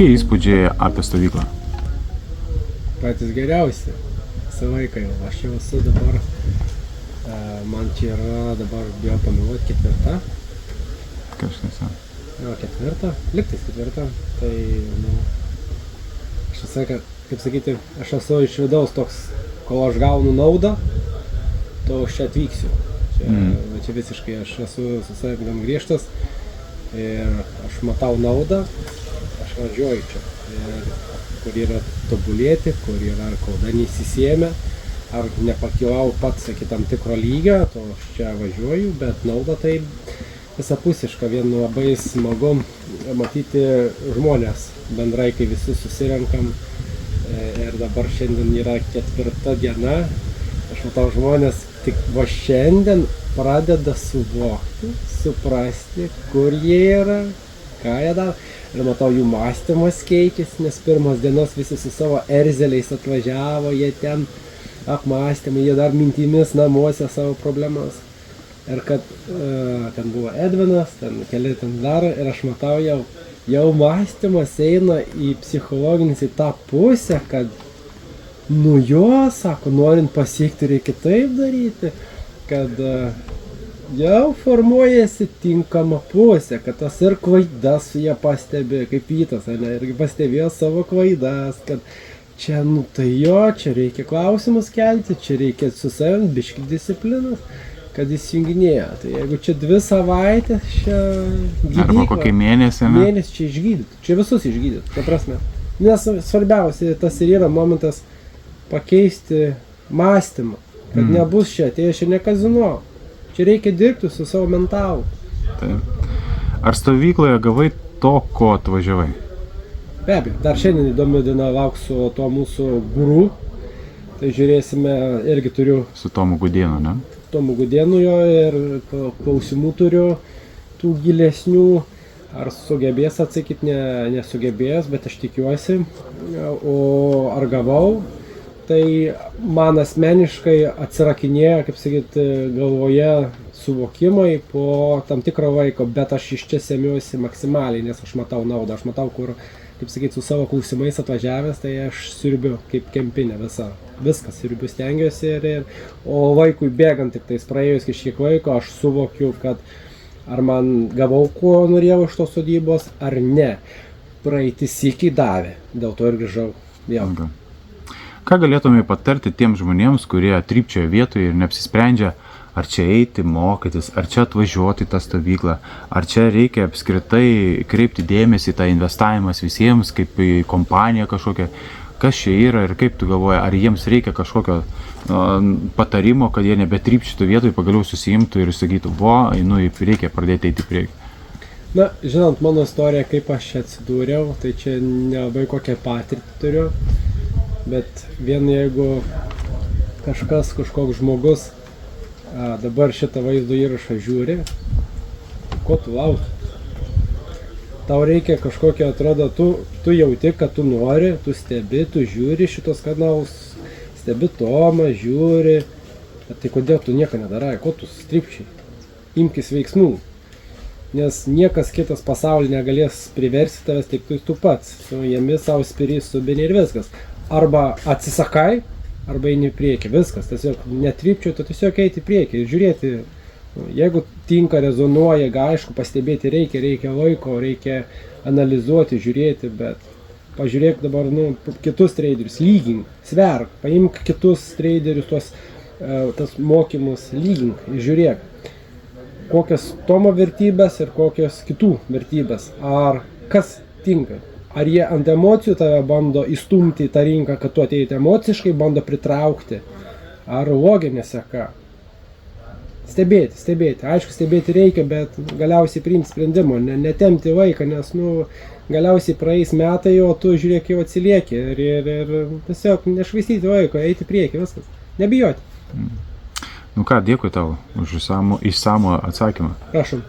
Kokie įspūdžiai apie stovyklą? Patys geriausi. Visą laiką jau. Aš jau esu dabar, man čia yra dabar, bijau pameluoti, 4. Kažkas. Jo, 4. Liktais 4. Tai, aš visą laiką, kaip sakyti, aš esu iš vidaus toks, kol aš gaunu naudą, to aš čia atvyksiu. Čia visiškai aš esu su savim gan griežtas ir aš matau naudą, aš važiuoju čia. Ir kur yra tobulėti, kur yra kauda neįsisėmė, ar nepakilau pats iki tam tikro lygio, to aš čia važiuoju, bet nauda tai visapusiška, vien labai smagu matyti žmonės bendrai, kai visi susirenkam. Ir dabar šiandien yra 4. diena, aš matau žmonės tik va šiandien pradeda suvokti, suprasti, kur jie yra, ką jie daro. Ir matau, jų mąstymas keičiasi, nes pirmas dienos visi su savo erzeliais atvažiavo, jie ten apmąstymai, jie dar mintimis namuose savo problemas. Ir kad ten buvo Edvinas, ten keli ten dar, ir aš matau jau mąstymas eina į psichologinis, į tą pusę, kad sako, norint pasiekti reikia taip daryti, kad jau formuojasi tinkama pusė, kad tas ir klaidas su jie pastebi, kaip Vytas, irgi pastebėjo savo klaidas, kad čia, čia reikia klausimus kelti, čia reikia su savim biški disciplinos, kad įsijunginėjo. Tai jeigu čia 2 savaitės, čia gydykla. Arba kokį mėnesį, ne? Mėnesį čia išgydyt, čia visus išgydyt, ta prasme. Nes svarbiausia, tas ir yra momentas pakeisti mąstymą, kad nebus čia, tai čia ne kazino. Čia reikia dirbti su savo mentalu. Taip. Ar stovykloje gavai to, ko atvažiavai? Be abejo, dar šiandien įdomi diena lauksiu to mūsų guru. Tai žiūrėsime, irgi turiu Su Tomu Gudėnu, ne? Tomu Gudėnu jo ir klausimų turiu tų gilesnių. Ar sugebės atsakyti, nesugebės, bet aš tikiuosi. O ar gavau? Tai man asmeniškai atsirakinėja, kaip sakyti, galvoje suvokimai po tam tikro laiko, bet aš iš čia semiuosi maksimaliai, nes aš matau naudą, aš matau, kur, kaip sakyti, su savo klausimais atvažiavęs, tai aš siurbiu kaip kempinė viskas siurbiu, stengiuosi, o laikui bėgant tik tais praėjus kažkiek laiko, aš suvokiu, kad ar man gavau, ko norėjau iš tos sodybos, ar ne. Praeiti sykį davė, dėl to ir grįžau vėl. Okay. Ką galėtumai patarti tiems žmonėms, kurie trypčioja vietoje ir neapsisprendžia, ar čia eiti, mokytis, ar čia atvažiuoti į tą stovyklą, ar čia reikia apskritai kreipti dėmesį tą investavimas visiems, kaip į kompaniją kažkokią, kas čia yra ir kaip tu galvoji, ar jiems reikia kažkokio patarimo, kad jie nebetrypčiotų vietoje, pagaliau susiimtų ir sakytų, reikia pradėti eiti į priekį. Na, žinant mano istoriją, kaip aš čia atsidūriau, tai čia nelabai kokią patirtį turiu. Bet vien jeigu kažkoks žmogus dabar šitą vaizdo įrašą žiūri, ko tu lauki? Tau reikia kažkokio, atrodo, tu jauti, kad tu nori, tu stebi, tu žiūri šitos kanalus, stebi Tomą, žiūri, bet tai kodėl tu nieko nedarai, ko tu stripčiai? Imkis veiksmų, nes niekas kitas pasaulyje negalės priversti tavęs, tik tu pats, su jėmis savo spiri subini ir viskas. Arba atsisakai, arba eini į priekį, viskas, tiesiog netrypčiau, tu tiesiog eiti į priekį ir žiūrėti, jeigu tinka, rezonuoja, aišku, pastebėti reikia laiko, reikia analizuoti, žiūrėti, bet pažiūrėk dabar, kitus traderius, lygink, sverk, paimk kitus traderius, tas mokymus, lygink ir žiūrėk, kokios Tomo vertybės ir kokios kitų vertybės, ar kas tinka. Ar jie ant emocijų tave bando įstumti į tą rinką, kad tu ateiti emociškai, bando pritraukti, ar loginė seka. Stebėti. Aišku, stebėti reikia, bet galiausiai priimti sprendimo, netempti laiką, nes galiausiai praeis metai, o tu žiūrėk jau atsilieki ir tiesiog nešvaistyti laiko, eiti priekį, viskas. Nebijoti. Ką, dėkui tau už išsamų atsakymą. Prašom.